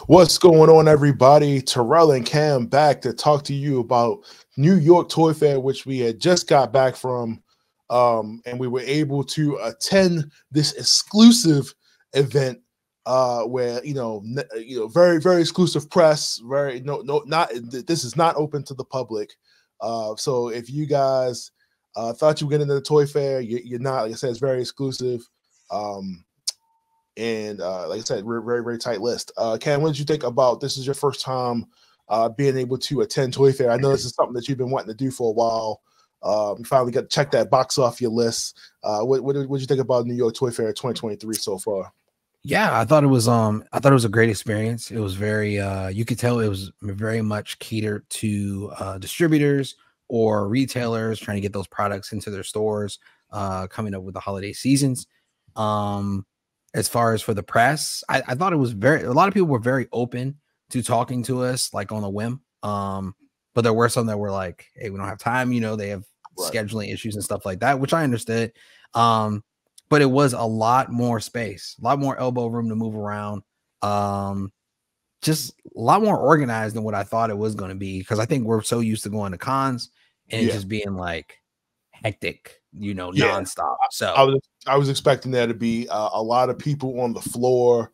What's going on, everybody? Terrell and Cam back to talk to you about New York Toy Fair, which we had just got back from, and we were able to attend this exclusive event where very, very exclusive press. This is not open to the public. So if you guys thought you were getting into the Toy Fair, you're not. Like I said, it's very exclusive. And like I said, we're very, very tight list. Cam, what did you think about this? Is your first time being able to attend Toy Fair? I know this is something that you've been wanting to do for a while. You finally got to check that box off your list. What did you think about New York Toy Fair 2023 so far? Yeah, I thought it was a great experience. It was very you could tell it was very much catered to distributors or retailers trying to get those products into their stores coming up with the holiday seasons. As far as for the press, I thought it was a lot of people were very open to talking to us like on a whim. But there were some that were like, hey, we don't have time, they have scheduling issues and stuff like that, which I understood. But it was a lot more space, a lot more elbow room to move around. Just a lot more organized than what I thought it was going to be, because I think we're so used to going to cons and just being like hectic, nonstop. So I was expecting there to be a lot of people on the floor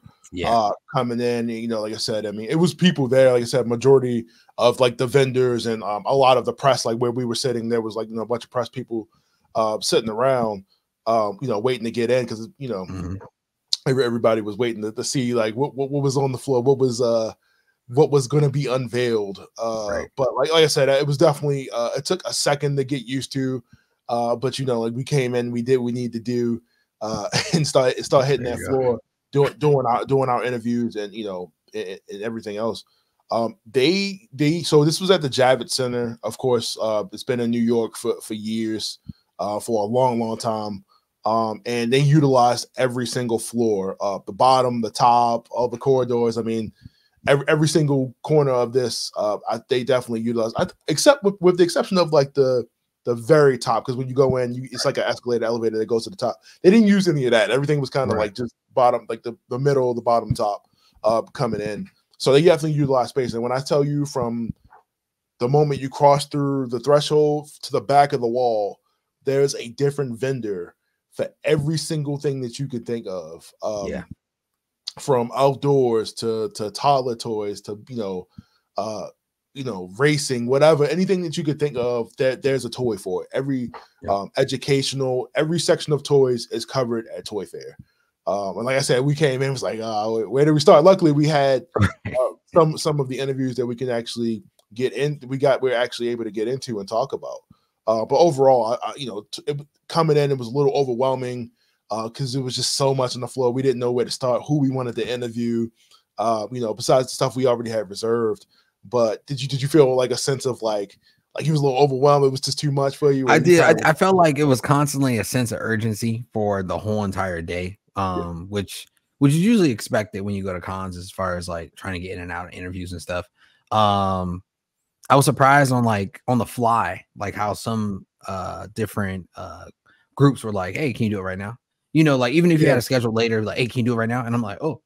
coming in. Like I said, I mean, it was people there. Like I said, majority of like the vendors and a lot of the press, like where we were sitting, there was like a bunch of press people sitting around, waiting to get in, because everybody was waiting to see like what was on the floor, what was going to be unveiled. But like I said, it was definitely it took a second to get used to. But like we came in, we did what we need to do, and start hitting that floor, doing our interviews and and everything else. So this was at the Javits Center. Of course, it's been in New York for years, for a long time. And they utilized every single floor, the bottom, the top, all the corridors. I mean, every single corner of this, they definitely utilized, except with the exception of like the very top, because when you go in, it's like an escalator elevator that goes to the top. They didn't use any of that. Everything was kind of like just bottom, like the middle, the bottom, top coming in. So they definitely utilize space. And when I tell you, from the moment you cross through the threshold to the back of the wall, there's a different vendor for every single thing that you could think of. From outdoors to toddler toys to racing, whatever, anything that you could think of, there's a toy for it. Every educational, every section of toys is covered at Toy Fair. And like I said, we came in, it was like, where do we start? Luckily, we had some of the interviews that we can actually get in. We're actually able to get into and talk about. But overall, coming in, it was a little overwhelming because it was just so much on the floor. We didn't know where to start, who we wanted to interview. Besides the stuff we already had reserved. But did you feel like a sense of like you was a little overwhelmed? It was just too much for you? I did. I felt like it was constantly a sense of urgency for the whole entire day, which is usually expected when you go to cons, as far as like trying to get in and out of interviews and stuff. I was surprised on the fly, like how some different groups were like, "Hey, can you do it right now?" Like even if you had a schedule later, like, "Hey, can you do it right now?" And I'm like, "Oh,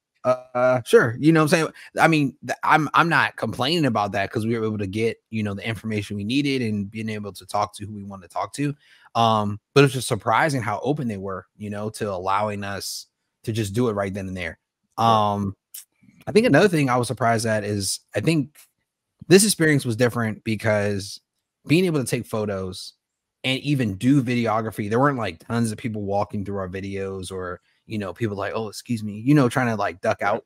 sure." You know what I'm saying? I mean, I'm not complaining about that, because we were able to get, the information we needed and being able to talk to who we wanted to talk to. But it's just surprising how open they were, to allowing us to just do it right then and there. I think another thing I was surprised at is, I think this experience was different because being able to take photos and even do videography, there weren't like tons of people walking through our videos, or people like, "Oh, excuse me," trying to like duck out.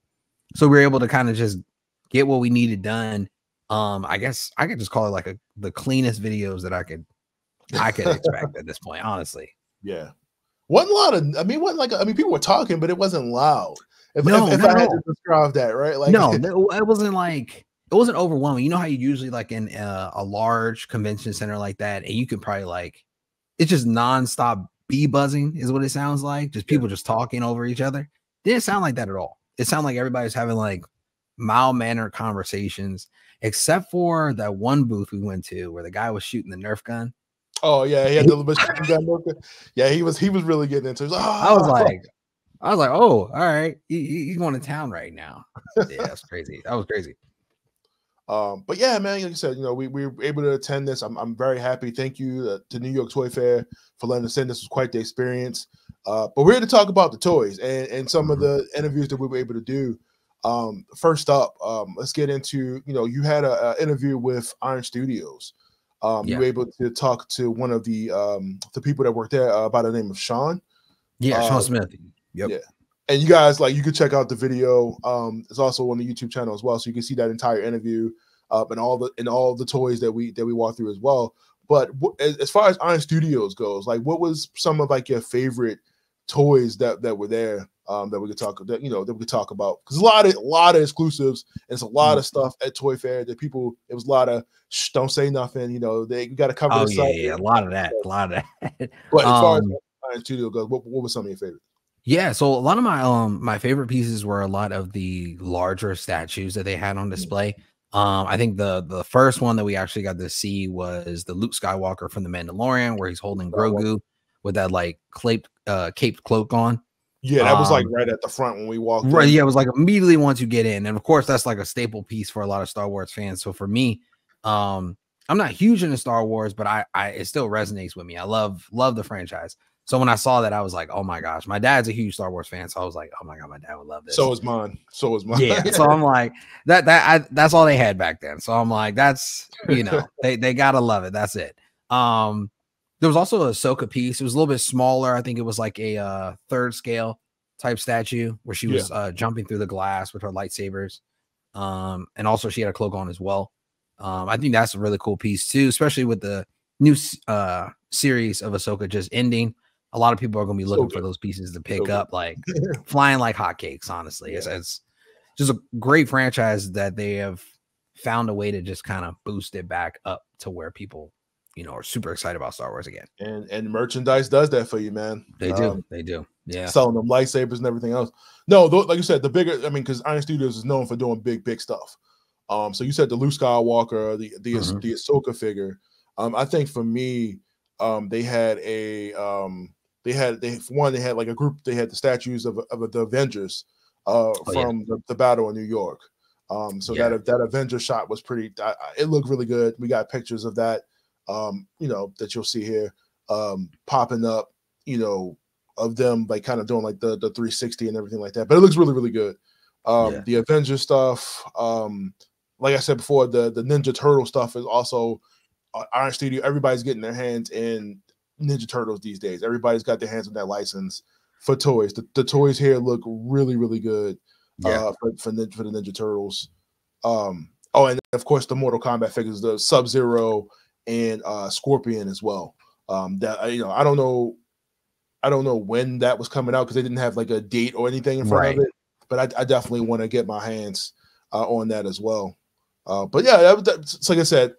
So we were able to kind of just get what we needed done. I guess I could just call it like the cleanest videos that I could expect at this point, honestly. Yeah. Wasn't a lot of, people were talking, but it wasn't loud. If I had to describe that, right? Like, no, it wasn't like, it wasn't overwhelming. You know how you usually like in a large convention center like that, and you could probably like, it's just nonstop bee buzzing is what it sounds like. Just people just talking over each other. Didn't sound like that at all. It sounded like everybody's having like mild-mannered conversations, except for that one booth we went to where the guy was shooting the Nerf gun. Oh yeah, he had the machine gun looking. Yeah, he was really getting into it. I was like, oh, all right, he's going to town right now. Yeah, that's crazy. That was crazy. But yeah, man, like you said, we were able to attend this. I'm very happy. Thank you to New York Toy Fair for letting us in. This was quite the experience. But we're here to talk about the toys and some of the interviews that we were able to do. First up, let's get into, you had an interview with Iron Studios. You were able to talk to one of the people that worked there by the name of Sean. Yeah, Sean Smith. Yep. Yeah. And you guys, you could check out the video. It's also on the YouTube channel as well, so you can see that entire interview and all the toys that we walked through as well. But as far as Iron Studios goes, what was some of your favorite toys that were there that we could talk that we could talk about? Because a lot of exclusives and it's a lot of stuff at Toy Fair that people. It was a lot of don't say nothing. They got to cover. A lot of that. But as far as Iron Studio goes, what was some of your favorites? Yeah, so a lot of my favorite pieces were a lot of the larger statues that they had on display. I think the first one that we actually got to see was the Luke Skywalker from the Mandalorian, where he's holding Grogu with that caped cloak on. Yeah, that was right at the front when we walked in. Right, yeah, it was immediately once you get in, and of course that's a staple piece for a lot of Star Wars fans. So for me, I'm not huge into Star Wars, but it still resonates with me. I love the franchise. So when I saw that, I was like, oh my gosh, my dad's a huge Star Wars fan. So I was like, oh my God, my dad would love this. So is mine. Yeah. So I'm like, that's all they had back then. So I'm like, that's, they gotta love it. That's it. There was also a Ahsoka piece. It was a little bit smaller. I think it was a third scale type statue where she was jumping through the glass with her lightsabers. And also she had a cloak on as well. I think that's a really cool piece too, especially with the new series of Ahsoka just ending. A lot of people are going to be looking for those pieces to pick up, flying like hotcakes. Honestly, it's just a great franchise that they have found a way to just kind of boost it back up to where people, are super excited about Star Wars again. And merchandise does that for you, man. They do. Yeah, selling them lightsabers and everything else. No, like you said, the bigger. I mean, because Iron Studios is known for doing big stuff. So you said the Luke Skywalker, the Ahsoka figure. I think for me, they had they had a group. They had the statues of the Avengers from the battle in New York. That Avenger shot was pretty. It looked really good. We got pictures of that. That you'll see here popping up. Of them kind of doing the 360 and everything like that. But it looks really really good. The Avenger stuff. Like I said before, the Ninja Turtle stuff is also Iron Studio. Everybody's getting their hands in Ninja Turtles these days. Everybody's got their hands on that license for toys. The toys here look really, really good. For the Ninja Turtles. And of course the Mortal Kombat figures, the Sub-Zero and Scorpion as well. I don't know when that was coming out because they didn't have a date or anything in front of it. But I definitely want to get my hands on that as well. But yeah, that's like I said,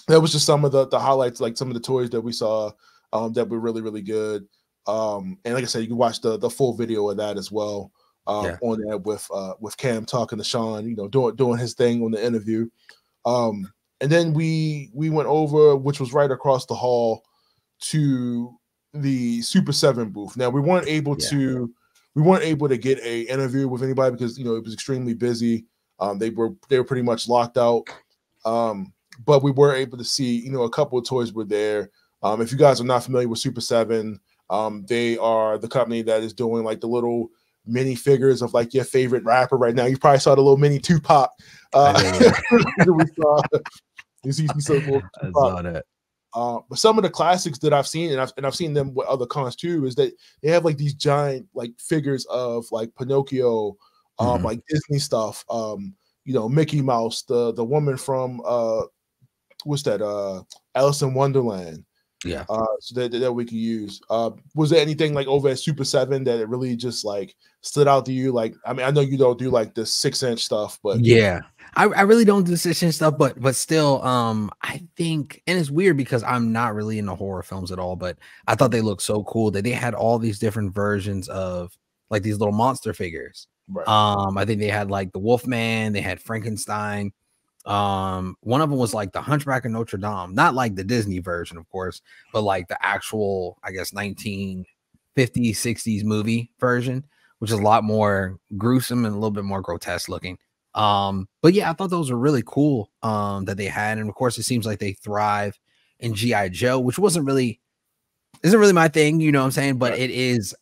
that was just some of the highlights, some of the toys that we saw that were really, really good. And like I said, you can watch the full video of that as well on there with Cam talking to Sean, doing his thing on the interview. And then we went over, which was right across the hall, to the Super 7 booth. Now we weren't able to get a interview with anybody because it was extremely busy. They were pretty much locked out. But we were able to see, a couple of toys were there. If you guys are not familiar with Super 7, they are the company that is doing the little mini figures of your favorite rapper right now. You probably saw the little mini Tupac. We saw. You see some more Tupac. I saw that. But some of the classics that I've seen, and I've seen them with other cons too, is that they have these giant figures of Pinocchio, Disney stuff. Mickey Mouse, the woman from what's that? Alice in Wonderland. Yeah. So that we could use. Was there anything over at Super 7 that it really just stood out to you? I know you don't do the 6-inch stuff, but yeah, I really don't do 6-inch stuff, but still, I think, and it's weird because I'm not really into horror films at all, but I thought they looked so cool that they had all these different versions of these little monster figures. Right. I think they had the Wolfman, they had Frankenstein, One of them was like the Hunchback of Notre Dame, not like the Disney version, of course, but like the actual, I guess, 1950s, 60s movie version, which is a lot more gruesome and a little bit more grotesque looking. But yeah, I thought those were really cool that they had. And of course, it seems like they thrive in G.I. Joe, which isn't really my thing, you know what I'm saying? But it is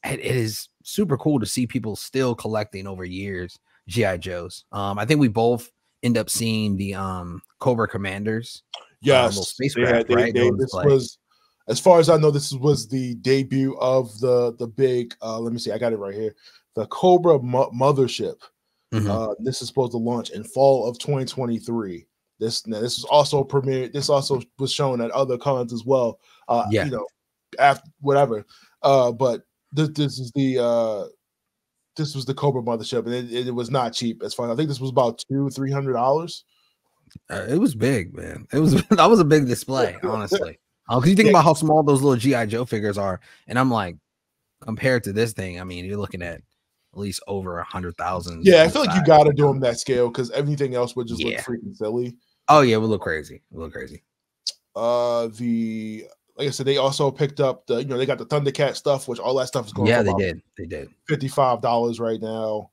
super cool to see people still collecting over years G.I. Joes. I think we both end up seeing the Cobra Commanders. Yes, spacecraft, right? This was, as far as I know, this was the debut of the big. Let me see, I got it right here. The Cobra mothership. This is supposed to launch in fall of 2023. This was also premiered. This also was shown at other cons as well. You know, after whatever. But this was the Cobra mothership, and it was not cheap. As far as I think, this was about $200-$300. It was big, man. That was a big display, honestly. Because you think about how small those little G.I. Joe figures are, and I'm like, compared to this thing, I mean, you're looking at least over 100,000. Yeah, I feel like you got to do them that scale because everything else would just look freaking silly. Oh yeah, it would look crazy. Like I said, they also picked up the, they got the Thundercat stuff, which all that stuff is going. Yeah, they did. $55 right now.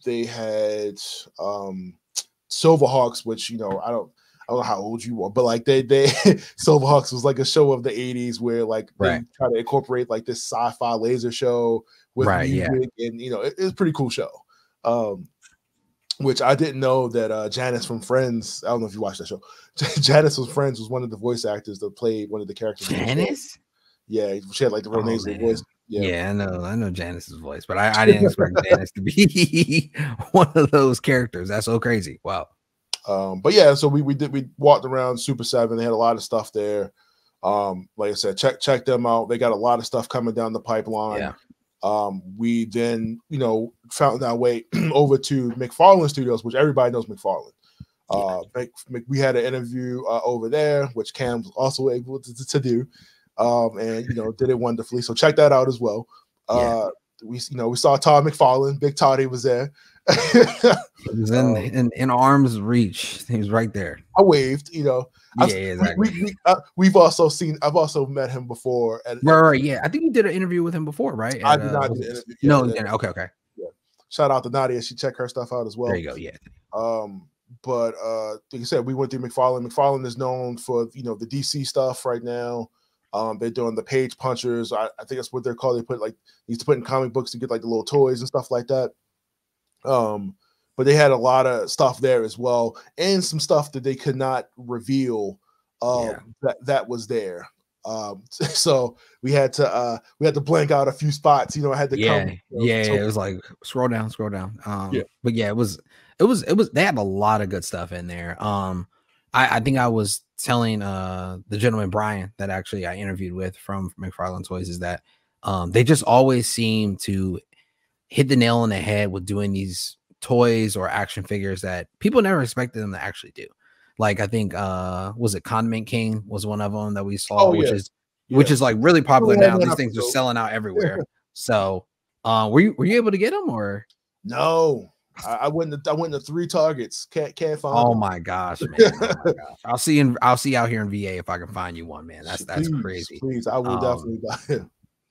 They had Silverhawks, which I don't know how old you are, but like they Silverhawks was like a show of the 80s where like they try to incorporate like this sci-fi laser show with music, and it's a pretty cool show. Which I didn't know that Janice from Friends. I don't know if you watched that show. Janice was Friends was one of the voice actors that played one of the characters. Janice? Yeah, she had like the real nasal voice. Yeah, I know Janice's voice, but I didn't expect Janice to be one of those characters. That's so crazy. Wow. But yeah, so we walked around Super 7. They had a lot of stuff there. Like I said, check them out. They got a lot of stuff coming down the pipeline. Yeah. We then, found our way over to McFarlane Studios, which everybody knows McFarlane. We had an interview over there, which Cam was also able to do, and did it wonderfully. So check that out as well. We saw Todd McFarlane. Big Toddy was there. He was in arm's reach. He was right there. I waved. Exactly. I've also met him before. Right. Yeah, I think you did an interview with him before, right? I did not do an interview. No, you didn't. Okay. Yeah. Shout out to Nadia. She checked her stuff out as well. There you go. Yeah. But like I said, we went through McFarlane. McFarlane is known for the DC stuff right now. They're doing the page punchers. I think that's what they're called. They used to put in comic books to get like the little toys and stuff like that. But they had a lot of stuff there as well, and some stuff that they could not reveal that was there. So we had to blank out a few spots. I had to come. It was like scroll down. But yeah, it was. They had a lot of good stuff in there. I think I was telling the gentleman Brian that actually I interviewed with from McFarlane Toys is that they just always seem to hit the nail on the head with doing these toys or action figures that people never expected them to actually do. Like I think was it Condiment King was one of them that we saw, which is like really popular now. These things are selling out everywhere. So were you able to get them or no? I went to 3 Targets. Can't find. Oh my gosh, man! I'll see out here in VA if I can find you one, man. That's crazy. Please, I will definitely buy it.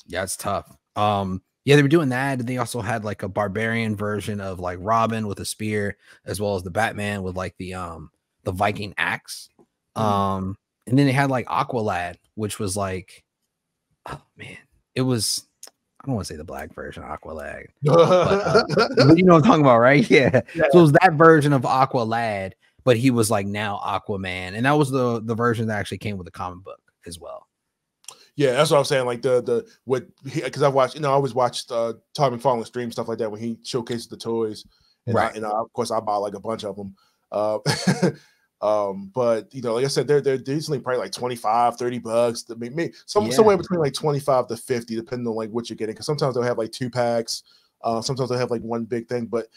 Yeah, it's tough. Yeah, they were doing that, and they also had like a barbarian version of like Robin with a spear, as well as the Batman with like the Viking axe. And then they had like Aqualad, which was like, oh man, it was. I don't want to say the black version of Aqualad, but you know what I'm talking about, right? Yeah. So it was that version of Aqualad, but he was like now Aquaman, and that was the version that actually came with the comic book as well. Yeah, that's what I'm saying. Like because I've watched, I always watched Todd McFarlane stream stuff like that when he showcases the toys, and of course I buy like a bunch of them. But like I said, they're decently probably like $25-$30. Maybe somewhere between like 25 to 50, depending on like what you're getting. Because sometimes they'll have like 2 packs, sometimes they'll have like one big thing. But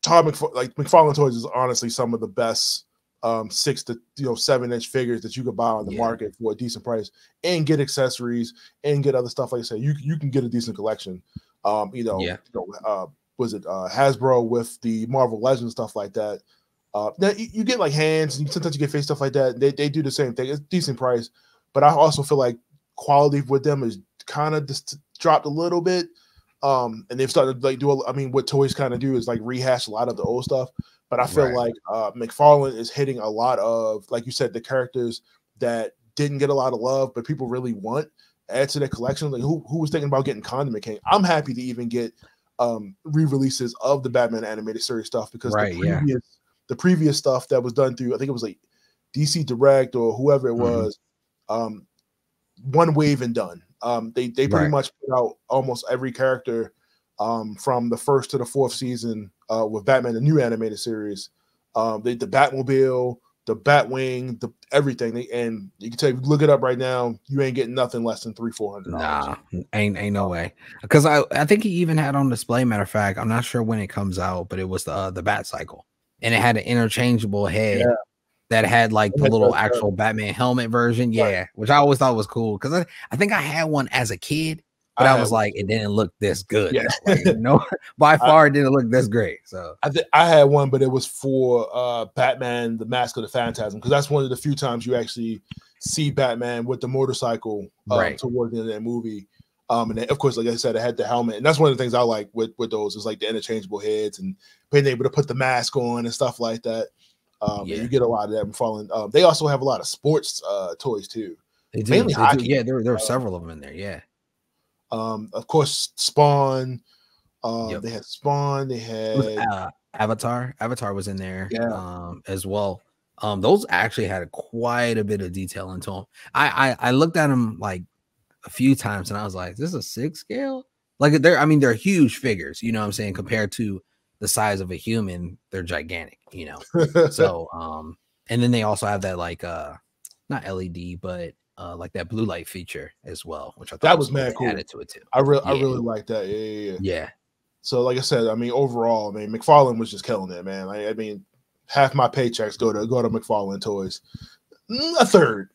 McFarlane Toys is honestly some of the best 6 to 7-inch figures that you could buy on the market for a decent price and get accessories and get other stuff. Like I said, you can get a decent collection. Was it Hasbro with the Marvel Legends stuff like that? Now you get like hands, and sometimes you get face stuff like that. They do the same thing. It's decent price, but I also feel like quality with them is kind of just dropped a little bit. And they've started to like I mean, what toys kind of do is like rehash a lot of the old stuff. But I feel like McFarlane is hitting a lot of, like you said, the characters that didn't get a lot of love, but people really want add to their collection. Like who was thinking about getting Condiment King? I'm happy to even get re-releases of the Batman animated series stuff because the previous stuff that was done through, I think it was like DC Direct or whoever it was, one wave and done. They pretty much put out almost every character from the first to the fourth season with Batman, the new animated series. The Batmobile, the Batwing, the everything. And you can tell you, look it up right now, you ain't getting nothing less than $300-400. Nah, ain't no way. Because I think he even had on display, matter of fact, I'm not sure when it comes out, but it was the Bat Cycle. And it had an interchangeable head that had like the little actual Batman helmet version. Yeah, which I always thought was cool because I think I had one as a kid, but I was like, it didn't look this good. Yeah. Like, no, by far it didn't look this great. So I had one, but it was for Batman, the Mask of the Phantasm, because that's one of the few times you actually see Batman with the motorcycle towards the end of that movie. And then, of course, like I said, it had the helmet, and that's one of the things I like with those is like the interchangeable heads and being able to put the mask on and stuff like that. And you get a lot of that falling. They also have a lot of sports toys too. They do. Mainly hockey. Yeah, there were several of them in there. Yeah. Of course, Spawn. They had Spawn. They had Avatar. Avatar was in there as well. Those actually had quite a bit of detail into them. I looked at them like a few times and I was like, this is a 6 scale? Like they're huge figures, you know what I'm saying? Compared to the size of a human, they're gigantic, you know? So, and then they also have that like, not LED, but like that blue light feature as well, which I thought that was mad cool. Added to it too. I really like that. Yeah. So like I said, I mean, overall, I mean, McFarlane was just killing it, man. I mean, half my paychecks go to McFarlane toys. A third.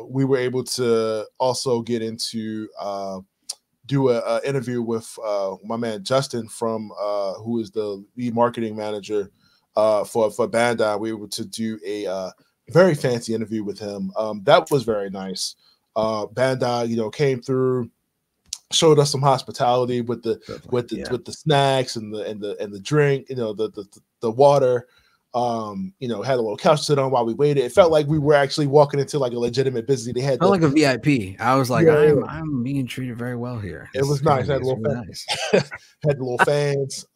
We were able to also get into do a interview with my man Justin from who is the lead marketing manager for Bandai. We were able to do a very fancy interview with him. That was very nice. Bandai, came through, showed us some hospitality with the snacks and the drink, the water. Had a little couch to sit on while we waited. It felt like we were actually walking into like a legitimate business. They had like a VIP. I was like, I'm being treated very well here. It was nice. Had a little nice. Had the little fans.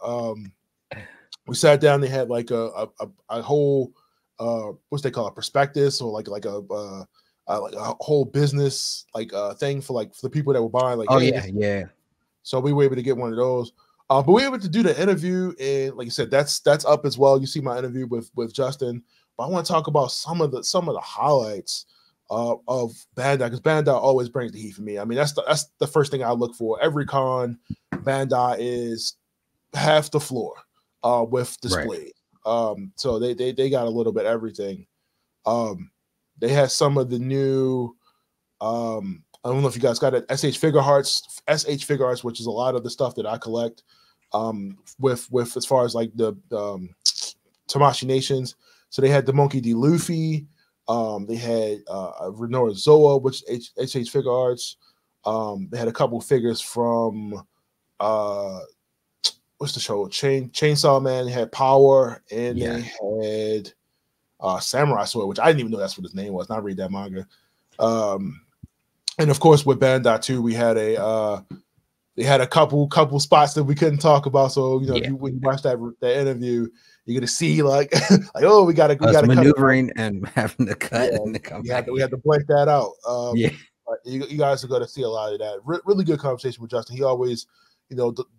We sat down. They had like a whole what's they call a prospectus or like a whole business thing for the people that were buying. Like, So we were able to get one of those. But we were able to do the interview, and like I said, that's up as well. You see my interview with Justin. But I want to talk about some of the highlights of Bandai, because Bandai always brings the heat for me. I mean, that's the first thing I look for. Every con, Bandai is half the floor with displays. So they got a little bit of everything. They had some of the new. I don't know if you guys got it. SH Figure Arts, which is a lot of the stuff that I collect. With as far as like the Tamashii Nations. So they had the Monkey D. Luffy. They had Renoir Zoa, which SH Figure Arts. They had a couple figures from what's the show? Chainsaw Man. They had Power, and they had Samurai Sword, which I didn't even know that's what his name was. Not read that manga. And of course, with Bandai too, we had they had a couple spots that we couldn't talk about. So when you watch that interview, you're gonna see like oh, we gotta maneuvering and having to cut and to come back. We had to blank that out. You guys are gonna see a lot of that. Really good conversation with Justin. He always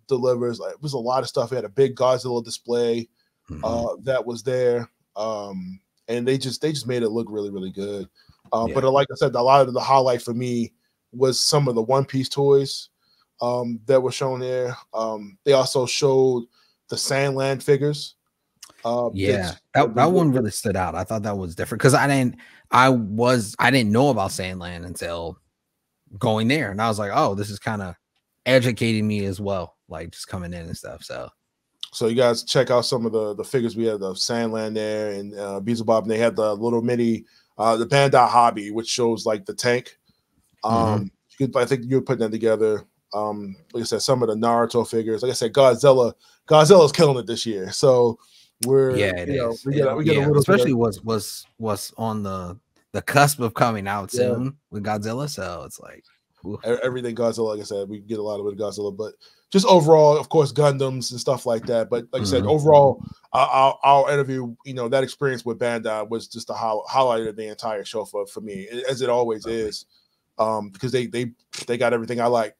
delivers. Like, there's a lot of stuff. He had a big Godzilla display that was there, and they just made it look really, really good. But like I said, a lot of the highlight for me was some of the One Piece toys that were shown there. They also showed the Sandland figures. That one really stood out. I thought that was different because I didn't know about Sandland until going there, and I was like, oh, this is kind of educating me as well. like just coming in and stuff. So you guys check out some of the figures. We had the Sandland there and Beelzebub, and they had the little mini the Bandai Hobby, which shows like the tank. I think you're putting that together. Like I said, some of the Naruto figures. Like I said, Godzilla's killing it this year. So we're we get a little especially was on the cusp of coming out soon with Godzilla. So it's like everything Godzilla. Like I said, we get a lot of it Godzilla, but just overall, of course, Gundams and stuff like that. But like I said, overall, our interview, that experience with Bandai was just the highlight of the entire show for me, as it always is, because they got everything I like.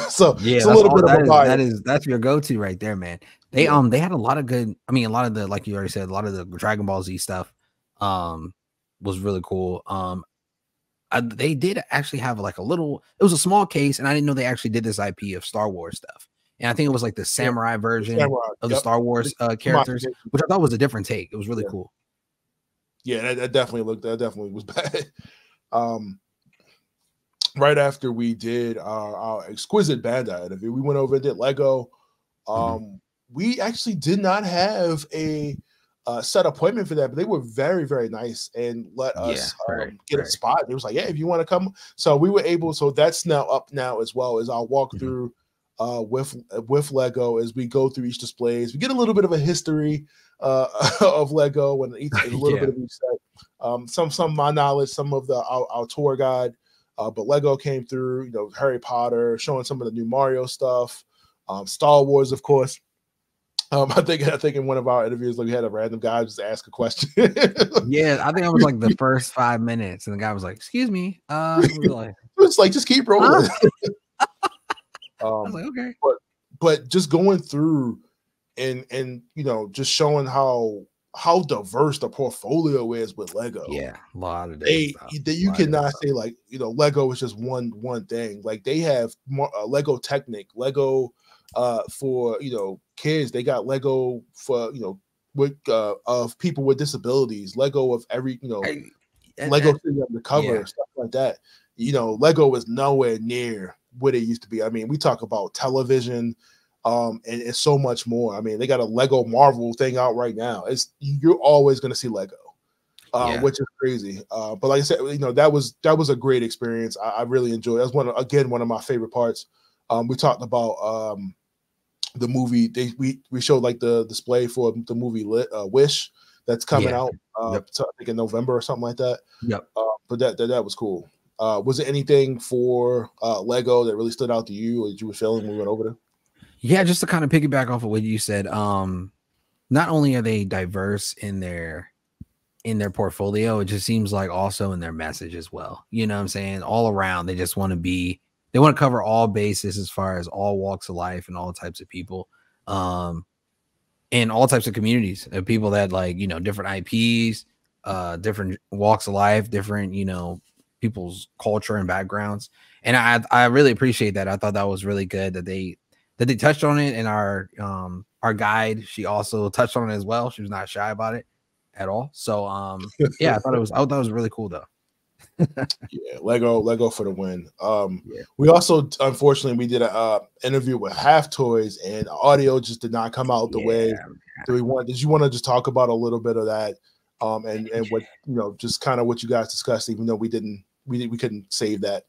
So yeah, it's a little bit of that's your go-to right there, man. They had a lot of good. I mean, a lot of the, like you already said, a lot of the Dragon Ball Z stuff was really cool. They did actually have like a little, it was a small case, and I didn't know they actually did this IP of Star Wars stuff. And I think it was like the samurai version of the Star Wars characters, which I thought was a different take. It was really cool. Yeah, that definitely was bad. Right after we did our exquisite Bandai interview, we went over and did Lego. We actually did not have a set appointment for that, but they were very, very nice and let us get a spot. It was like, yeah, if you want to come. So we were able, so that's now up now as well as our walkthrough with Lego as we go through each displays. We get a little bit of a history of Lego and a little bit of each set. Some of my knowledge, some of our tour guide, but Lego came through, Harry Potter, showing some of the new Mario stuff, Star Wars, of course. I think in one of our interviews, like, we had a random guy just ask a question. Yeah, I think it was like the first 5 minutes, and the guy was like, "Excuse me," we were like, it's like, just keep rolling. I was like, okay, but just going through and just showing how diverse the portfolio is with Lego. Yeah, a lot of you cannot say like Lego is just one thing. Like, they have more, Lego Technic, Lego for kids. They got Lego for with of people with disabilities, Lego of every Lego City Undercover, stuff like that. Lego is nowhere near what it used to be. I mean, we talk about television, and so much more. I mean, they got a Lego Marvel thing out right now. You're always going to see Lego, which is crazy. But like I said, that was a great experience. I really enjoyed it. That was one of my favorite parts. We talked about the movie. We showed like the display for the movie Wish that's coming out. So I think in November or something like that. Yep. But that was cool. Was there anything for Lego that really stood out to you, or that you were feeling when we went over there? Yeah, just to kind of piggyback off of what you said, not only are they diverse in their portfolio, it just seems like also in their message as well. You know what I'm saying? All around, they just want to cover all bases as far as all walks of life and all types of people, and all types of communities of people that like, different IPs, different walks of life, different, people's culture and backgrounds. And I really appreciate that. I thought that was really good that they touched on it. And our guide, she also touched on it as well. She was not shy about it at all. So yeah, I thought it was really cool though. Yeah, Lego for the win. We also, unfortunately, we did a interview with Half Toys, and audio just did not come out the way did you want to just talk about a little bit of that, and what just kind of what you guys discussed, even though we couldn't save that.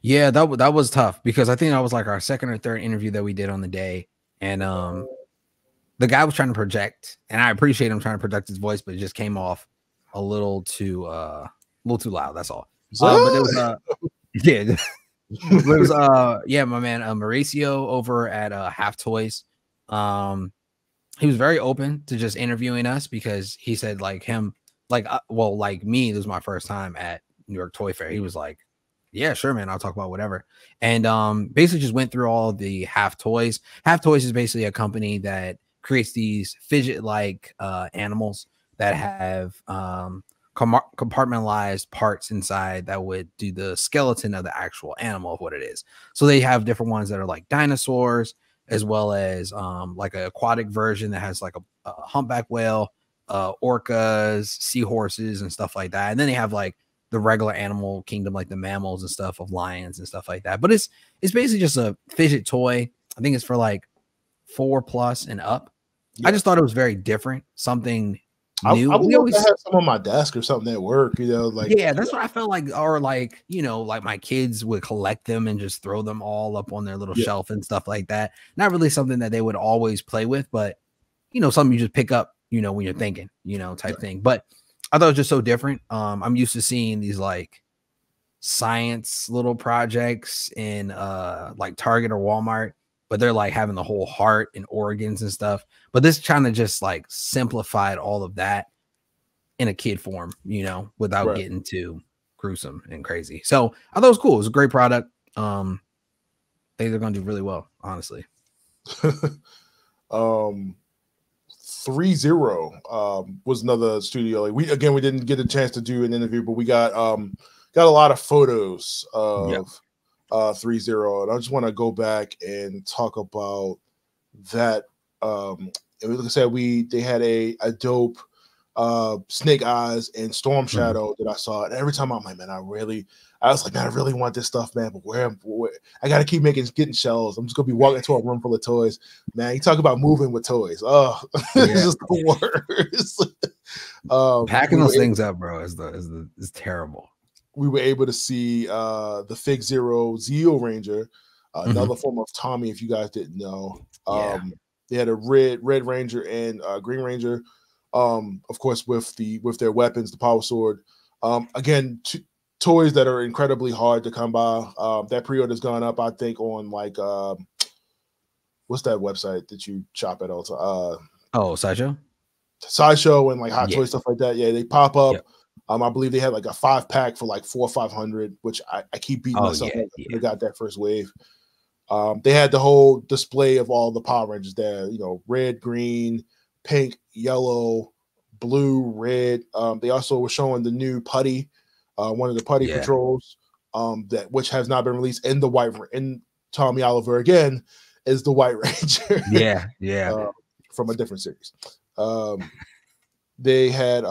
Yeah, that was tough, because I think that was like our second or third interview that we did on the day, and the guy was trying to project, and I appreciate him trying to project his voice, but it just came off a little too loud. That's all. But it was it was my man Mauricio over at Half Toys. He was very open to just interviewing us, because he said like me, this was my first time at New York Toy Fair. He was like, yeah, sure, man, I'll talk about whatever. And basically just went through all the Half Toys. Half Toys is basically a company that creates these fidget-like animals that have compartmentalized parts inside that would do the skeleton of the actual animal of what it is. So they have different ones that are like dinosaurs, as well as like an aquatic version that has like a humpback whale, orcas, seahorses, and stuff like that. And then they have like the regular animal kingdom, like the mammals and stuff of lions and stuff like that. But it's basically just a fidget toy I think it's for like 4+ and up. Yeah. I just thought it was very different, something new. I would love to have some on my desk or something at work, you know, like yeah, that's what I felt like, or like, you know, like my kids would collect them and just throw them all up on their little shelf and stuff like that. Not really something that they would always play with, but you know, something you just pick up, you know, when you're thinking, you know, type thing. But I thought it was just so different. I'm used to seeing these like science little projects in like Target or Walmart, but they're like having the whole heart and organs and stuff. But this kind of just like simplified all of that in a kid form, you know, without getting too gruesome and crazy. So I thought it was cool. It was a great product. I think they're going to do really well, honestly. 3-0 was another studio. Like we didn't get a chance to do an interview, but we got a lot of photos of 3-0, and I just want to go back and talk about that. Like I said, they had a dope Snake Eyes and Storm Shadow that I saw, and every time I'm like, man, I really want this stuff, man, but where I gotta keep getting shells. I'm just gonna be walking into a room full of toys, man. You talk about moving with toys. Oh, it's just the worst. Packing those things up, bro, is terrible. We were able to see the Fig Zero Zeo Ranger, another form of Tommy, if you guys didn't know. They had a red Ranger and Green Ranger, of course, with their weapons, the Power Sword. Again, toys that are incredibly hard to come by. That pre-order's gone up, I think, on like what's that website that you shop at all the time? Sideshow and like Hot Toys, stuff like that. Yeah, they pop up. I believe they had like a 5-pack for like $400 or $500, which I keep beating myself up. They got that first wave. They had the whole display of all the Power Rangers there, you know, red, green, pink, yellow, blue, red. They also were showing the new Putty, one of the Putty patrols, which has not been released in the white. In Tommy Oliver again is the White Ranger. From a different series. They had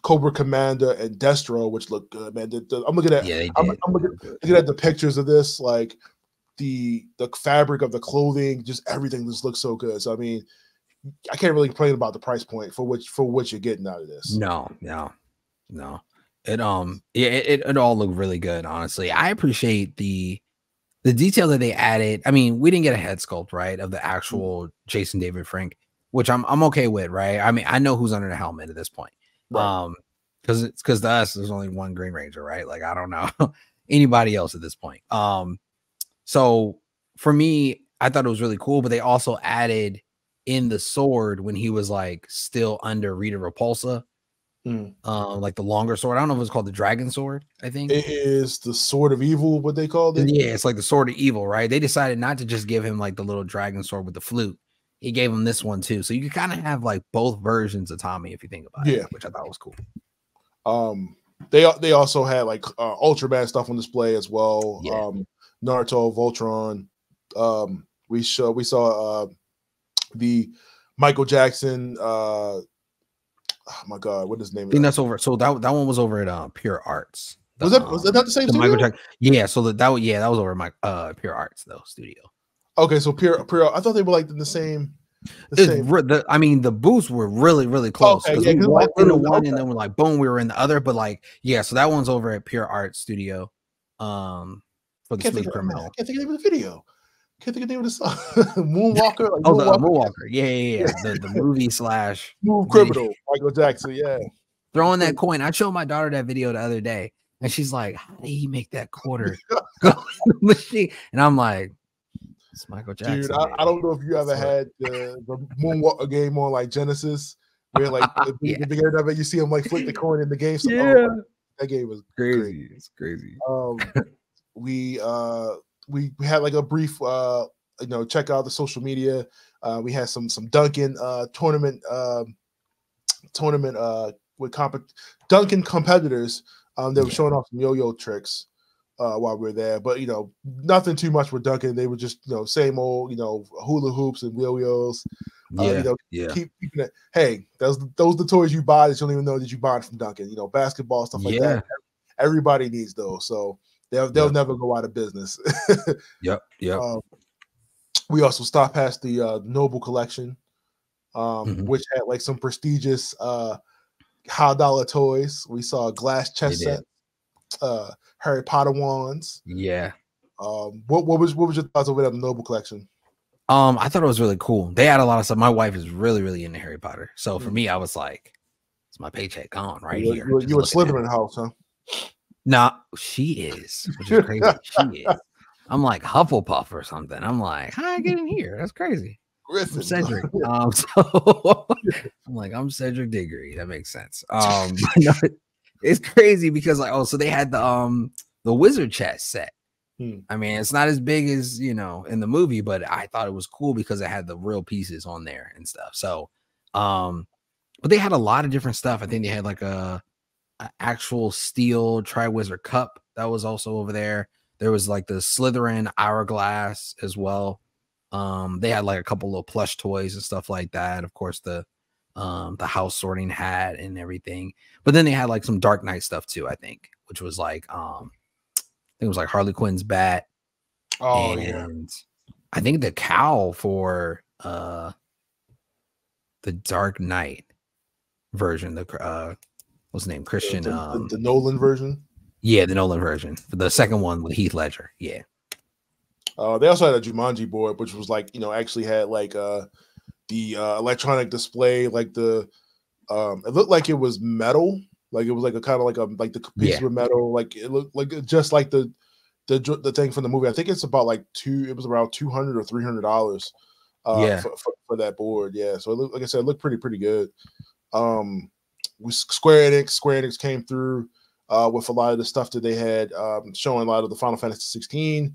Cobra Commander and Destro, which look good, man. I'm looking at I'm looking at the pictures of this, like the fabric of the clothing, just everything just looks so good. So I mean, I can't really complain about the price point for what you're getting out of this. No. It all looked really good, honestly. I appreciate the detail that they added. I mean, we didn't get a head sculpt, right, of the actual Jason David Frank, which I'm okay with, right? I mean, I know who's under the helmet at this point. Because to us, there's only one Green Ranger, right? Like, I don't know anybody else at this point. So for me, I thought it was really cool, but they also added in the sword when he was like still under Rita Repulsa, like the longer sword. I don't know if it's called the Dragon Sword. I think it is the Sword of Evil, what they called it. Yeah, it's like the Sword of Evil, right? They decided not to just give him like the little dragon sword with the flute. He gave him this one too, so you could kind of have like both versions of Tommy if you think about it, which I thought was cool. They also had like Ultraman stuff on display as well. Naruto, Voltron. We saw the Michael Jackson. Oh my God, what is his name? I think that's over. So that one was over at Pure Arts. Was that not the same studio? Michael Jackson? Yeah. So that was over at Pure Arts though studio. Okay, so Pure. I thought they were like in the same. I mean, the booths were really, really close. Okay, we walked into one and then we're like, boom, we were in the other. But like, so that one's over at Pure Art Studio. For the Smooth Criminal. I can't think of the name of the video. Can't think of the name of the song. Moonwalker. Like Moonwalker. Yeah. The movie / Smooth Criminal. Michael Jackson. Yeah. Throwing that coin. I showed my daughter that video the other day, and she's like, "How did he make that quarter go in the machine?" And I'm like, it's Michael Jackson. Dude, I don't know if you ever had the Moonwalker game on like Genesis, where like the beginning of it, you see him like flip the coin in the game. So, that game was crazy. It's crazy. We had like a brief check out the social media. We had some Duncan tournament with Duncan competitors that were showing off some yo-yo tricks while we were there, but nothing too much with Duncan. They were just same old hula hoops and yo-yos. Keep keeping it. Hey, those the toys you buy that you don't even know that you bought from Duncan. Basketball stuff like that. Everybody needs those, so they'll never go out of business. Yep. We also stopped past the Noble collection, Mhm. which had like some prestigious high dollar toys. We saw a glass They chess set, did. Harry Potter wands. Yeah. What was your thoughts over at the Noble collection? I thought it was really cool. They had a lot of stuff. My wife is really, really into Harry Potter. So for me, I was like, it's my paycheck gone right here. Just You a looking at Slytherin it. house, huh? Nah, she is, which is crazy. She is. I'm like Hufflepuff or something. I'm like, how I get in here? That's crazy. I'm Cedric. So I'm like, I'm Cedric Diggory. That makes sense. But no, it's crazy because like, oh, so they had the wizard chest set. I mean, it's not as big as, you know, in the movie, but I thought it was cool because it had the real pieces on there and stuff. So, but they had a lot of different stuff. I think they had like a actual steel Triwizard Cup that was also over there. There was like the Slytherin hourglass as well. They had like a couple little plush toys and stuff like that. Of course, the house sorting hat and everything. But then they had like some Dark Knight stuff too, I think, which was like I think it was like Harley Quinn's bat. Oh and yeah. I think the cowl for the Dark Knight version, the what's his name? Christian. The Nolan version. Yeah, the Nolan version. The second one with Heath Ledger. Yeah. They also had a Jumanji board, which was like, you know, actually had like the electronic display, like the it looked like it was metal, like it was like a kind of like the pieces were metal, like it looked like just like the thing from the movie. I think it's about like it was around $200 or $300 for that board. Yeah, so it looked, like I said, it looked pretty good. Square Enix came through with a lot of the stuff that they had, showing a lot of the Final Fantasy 16,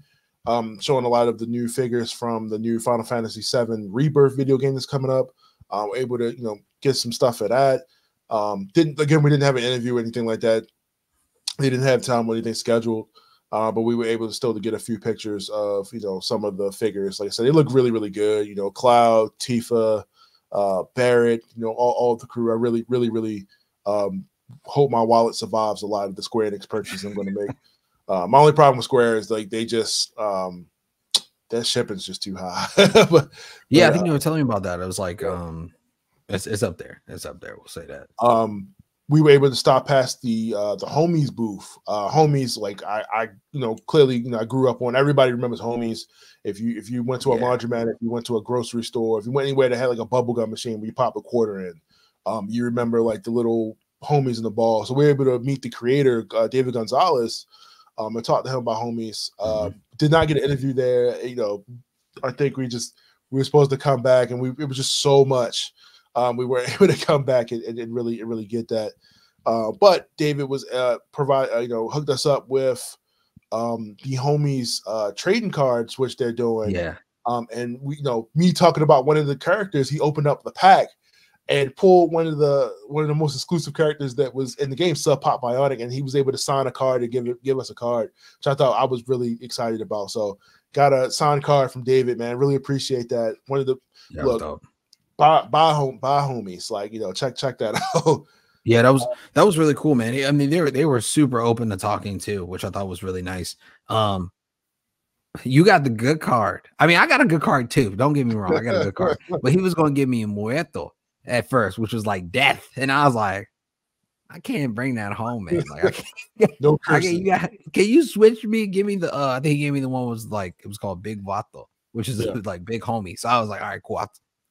showing a lot of the new figures from the new Final Fantasy 7 Rebirth video game that's coming up. Able to, you know, get some stuff for that. We didn't have an interview or anything like that. They didn't have time or anything scheduled, but we were able to still to get a few pictures of, you know, some of the figures. Like I said, they look really good. You know, Cloud, Tifa, Barrett, you know, all of the crew. I really hope my wallet survives a lot of the Square Enix purchases I'm going to make. My only problem with Square is like they just that shipping's just too high. but I think you were telling me about that. I was like, it's up there. It's up there. We'll say that. We were able to stop past the Homies booth. Homies, like I you know, clearly, you know, I grew up on. Everybody remembers Homies. If you went to a laundromat, if you went to a grocery store, if you went anywhere that had like a bubblegum machine where you pop a quarter in, you remember like the little Homies in the ball. So we were able to meet the creator, David Gonzalez, and talk to him about Homies. Did not get an interview there. You know, I think we were supposed to come back, and it was just so much. We were able to come back and really get that. But David was hooked us up with the Homies trading cards, which they're doing. Yeah. And we, you know, me talking about one of the characters, he opened up the pack and pulled one of the most exclusive characters that was in the game, Sub Pop Bionic, and he was able to sign a card and give us a card, which I thought I was really excited about. So got a signed card from David, man. Really appreciate that. One of the buy Homies, like, you know, check that out. Yeah, that was really cool, man. I mean, they were super open to talking too, which I thought was really nice. You got the good card. I mean, I got a good card too. Don't get me wrong, I got a good card. But he was gonna give me a muerto at first, which was like death, and I was like, I can't bring that home, man. Like, I can't. No, can you switch me? Give me the. I think he gave me the one was like it was called Big Vato, which is like big homie. So I was like, all right, cool.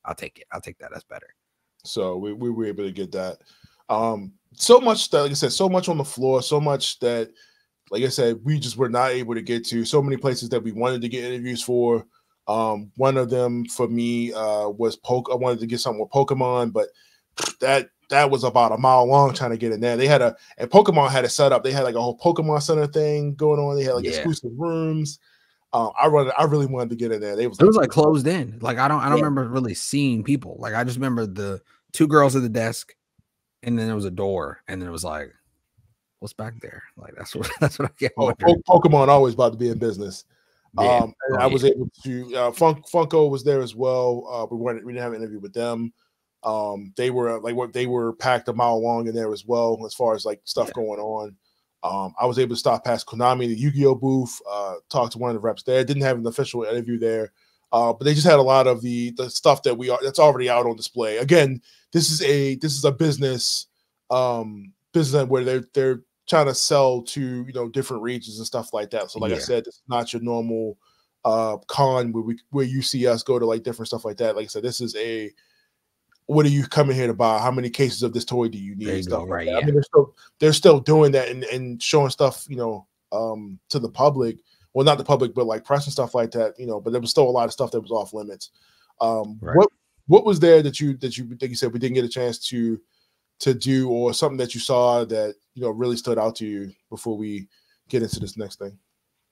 I'll take it. I'll take that. That's better. So we were able to get that. So much that, like I said, so much on the floor, so much that, like I said, we just were not able to get to. So many places that we wanted to get interviews for. One of them for me was I wanted to get something with Pokemon, but that was about a mile long trying to get in there. And Pokemon had it set up. They had like a whole Pokemon Center thing going on. They had like exclusive rooms. I really wanted to get in there. It was like closed in. Like I don't remember really seeing people. Like I just remember the two girls at the desk, and then there was a door, and then it was like, what's back there? Like that's what I get. Pokemon always about to be in business. And I was able to Funko was there as well. We didn't have an interview with them. They were packed a mile long in there as well, as far as like stuff going on. I was able to stop past Konami, the Yu-Gi-Oh booth, talk to one of the reps there. Didn't have an official interview there, But they just had a lot of the stuff that's already out on display. Again, this is a business where they're trying to sell to different regions and stuff like that. So like I said, it's not your normal con where you see us go to like different stuff like that. Like I said, this is what are you coming here to buy? How many cases of this toy do you need? Stuff like that. I mean, they're still doing that and showing stuff, to the public. Well, not the public, but like press and stuff like that, but there was still a lot of stuff that was off limits. What was there that you said we didn't get a chance to do, or something that you saw that, really stood out to you before we get into this next thing?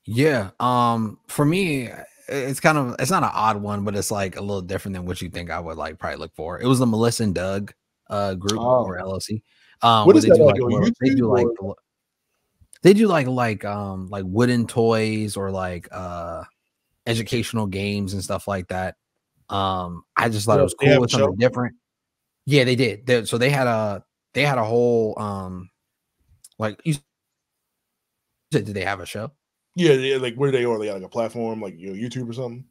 Yeah. For me, it's not an odd one, but it's like a little different than what you think I would like probably look for. It was the Melissa and Doug group or LLC. What is that? They do like wooden toys or like educational games and stuff like that. I just thought it was cool with something different. Yeah, they did. So they had a whole like you said, did they have a show? Yeah, like where they are, they got like a platform like YouTube or something.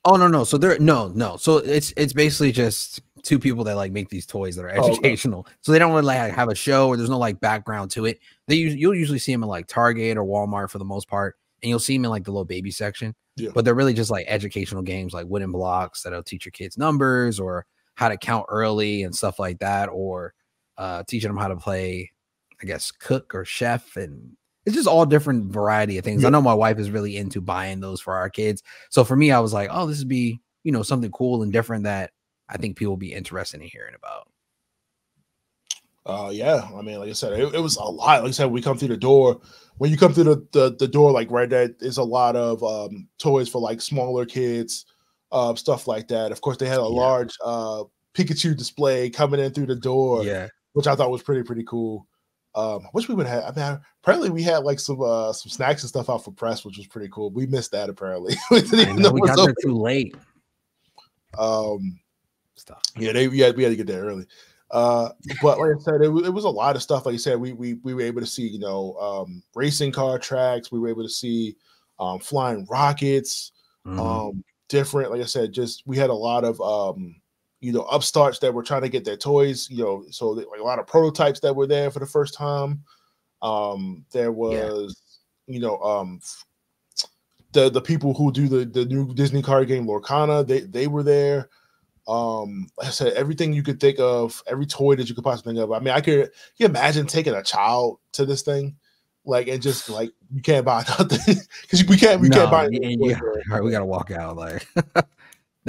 Oh no. So no. So it's basically just two people that like make these toys that are educational. Okay. So they don't really like have a show, or there's no like background to it. You'll usually see them in like Target or Walmart for the most part, and you'll see them in like the little baby section. Yeah. But they're really just like educational games, like wooden blocks that'll teach your kids numbers or how to count early and stuff like that, or teaching them how to play, I guess, cook or chef, and it's just all different variety of things. Yeah. I know my wife is really into buying those for our kids. So for me, I was like, oh, this would be, something cool and different that I think people will be interested in hearing about. Yeah. I mean, like I said, it was a lot. Like I said, we come through the door. When you come through the door, like right there, there's a lot of toys for like smaller kids, stuff like that. Of course, they had a large Pikachu display coming in through the door, which I thought was pretty cool. I wish we would have. I mean, apparently we had like some snacks and stuff out for press, which was pretty cool. We missed that apparently. we got there too late. Stuff. Yeah, we had to get there early. But like I said, it was a lot of stuff. Like you said, we were able to see racing car tracks. We were able to see flying rockets. Different. Like I said, just we had a lot of upstarts that were trying to get their toys, so like a lot of prototypes that were there for the first time. There was, the people who do the new Disney card game Lorcana, they were there. Like I said, everything you could think of, every toy that you could possibly think of. I mean, can you imagine taking a child to this thing, like, and just like you can't buy nothing because we can't buy anything. We gotta walk out like.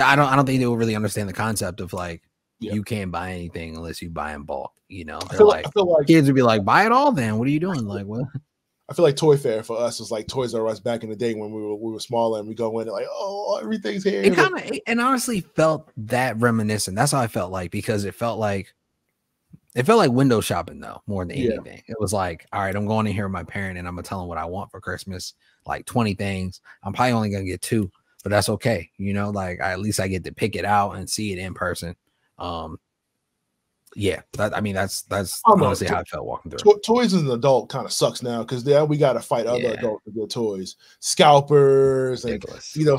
I don't think they will really understand the concept of like you can't buy anything unless you buy in bulk. I feel like kids would be like, buy it all. Then what are you doing? Like, what? I feel like Toy Fair for us is like Toys R Us back in the day when we were smaller and we go in and like, oh, everything's here. It kind of and honestly felt that reminiscent. That's how I felt like, because it felt like window shopping though, more than anything. It was like, all right, I'm going in here with my parent and I'm gonna tell them what I want for Christmas, like 20 things. I'm probably only gonna get 2. But that's okay, like at least I get to pick it out and see it in person. That's honestly how I felt walking through. Toys as an adult kind of sucks now because we got to fight other adults to get toys, scalpers, and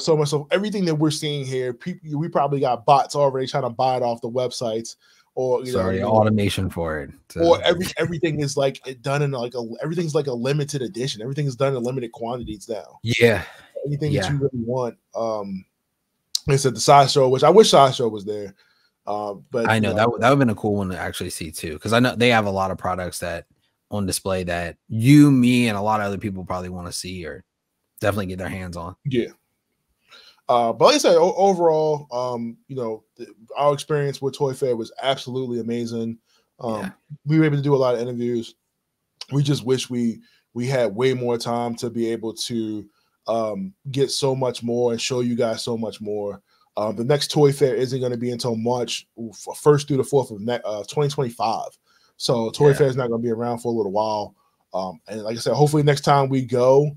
so much. So everything that we're seeing here, we probably got bots already trying to buy it off the websites, or automation for it, or everything is like done in like everything's like a limited edition. Everything is done in limited quantities now. Yeah. Anything that you really want. Like I said, the sideshow, which I wish sideshow was there. But I know that would have been a cool one to actually see too, because I know they have a lot of products that on display that you, me, and a lot of other people probably want to see or definitely get their hands on. Yeah. But like I said, overall, our experience with Toy Fair was absolutely amazing. We were able to do a lot of interviews. We just wish we had way more time to be able to get so much more and show you guys so much more. The next Toy Fair isn't going to be until March 1st through the 4th of 2025. So Toy Fair is not going to be around for a little while. And like I said, hopefully next time we go,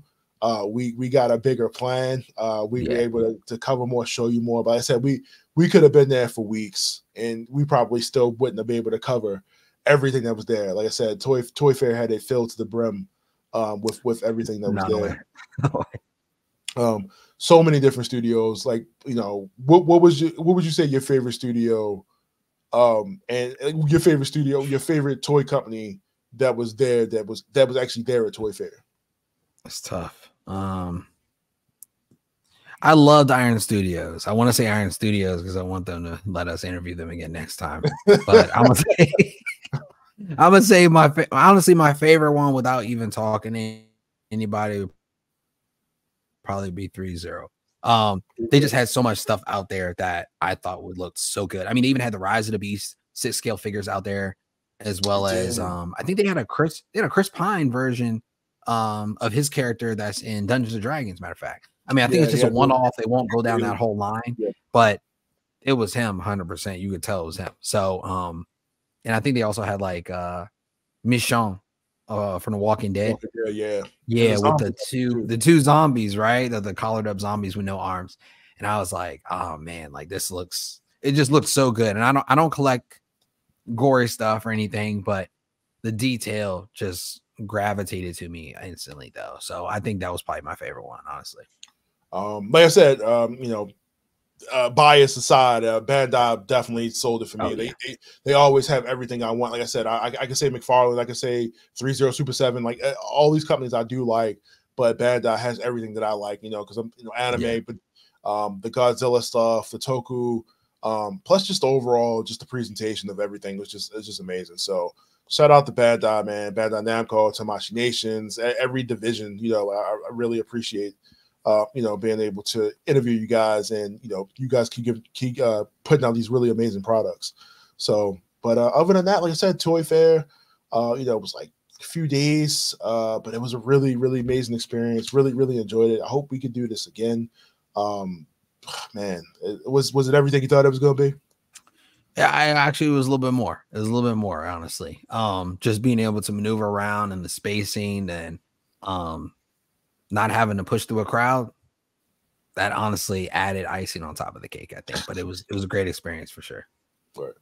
we got a bigger plan. We were able to cover more, show you more. But like I said, we could have been there for weeks and we probably still wouldn't have been able to cover everything that was there. Like I said, Toy Fair had it filled to the brim with everything that was there. So many different studios. Like, you know, what would you say your favorite studio, and your favorite studio, your favorite toy company that was there, that was actually there at Toy Fair? It's tough. I loved Iron Studios. I want to say Iron Studios because I want them to let us interview them again next time. But I'm gonna say honestly my favorite one without even talking to anybody would probably be 3-0. They just had so much stuff out there that I thought would look so good. I mean, they even had the Rise of the Beast 6-scale figures out there, as well as I think they had a Chris Pine version of his character that's in Dungeons and Dragons. Matter of fact, I mean, I think it's just a one-off. They won't go down that whole line, but it was him 100%. You could tell it was him. So, and I think they also had like Michonne from The Walking Dead. Yeah, with the two zombies, right? The collared up zombies with no arms. And I was like, oh man, like it just looks so good. And I don't collect gory stuff or anything, but the detail just gravitated to me instantly though. So I think that was probably my favorite one, honestly. Like I said, you know, bias aside, Bandai definitely sold it for me. They always have everything I want. Like I said, I can say McFarlane, I can say 30 Super 7, like all these companies I do like, but Bandai has everything that I like, you know, because I'm, you know, anime, but the Godzilla stuff, the Toku, plus just overall, just the presentation of everything was just amazing. So shout out to Bandai, man, Bandai Namco, Tamashii Nations, every division, you know, I really appreciate you know, being able to interview you guys, and you know, you guys keep putting out these really amazing products. So, but other than that, like I said, Toy Fair, you know, it was like a few days, but it was a really amazing experience. Really enjoyed it. I hope we could do this again. Man, was it everything you thought it was going to be? Yeah, I actually was a little bit more. It was a little bit more, honestly. Just being able to maneuver around and the spacing, and not having to push through a crowd, that honestly added icing on top of the cake, I think. But it was a great experience for sure. Right.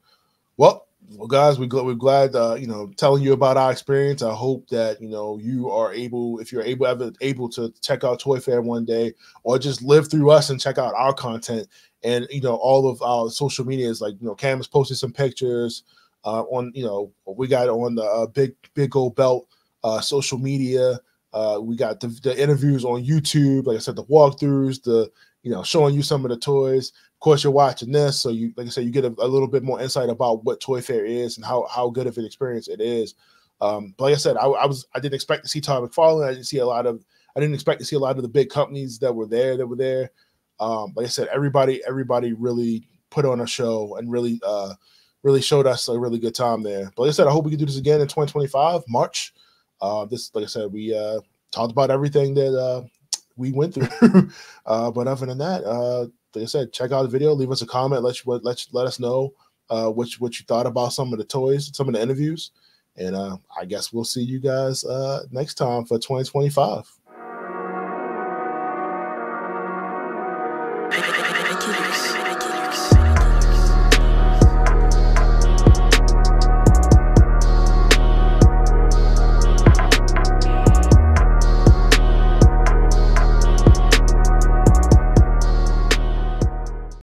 Well, guys, we're glad you know, telling you about our experience. I hope that, you know, you are able, if you're able to check out Toy Fair one day, or just live through us and check out our content. And you know, all of our social media is like, you know, Cam has posted some pictures on, you know, we got on the big gold belt social media. We got the interviews on YouTube, like I said, the walkthroughs, you know, showing you some of the toys. Of course, you're watching this, so you, like I said, you get a little bit more insight about what Toy Fair is and how good of an experience it is. But like I said, I didn't expect to see Todd McFarlane. I didn't expect to see a lot of the big companies that were there. Like I said, everybody really put on a show and really showed us a really good time there. But like I said, I hope we can do this again in 2025, March. This, like I said, we talked about everything that we went through. But other than that, like I said, check out the video, leave us a comment, let us know what you thought about some of the toys, some of the interviews, and I guess we'll see you guys next time for 2025.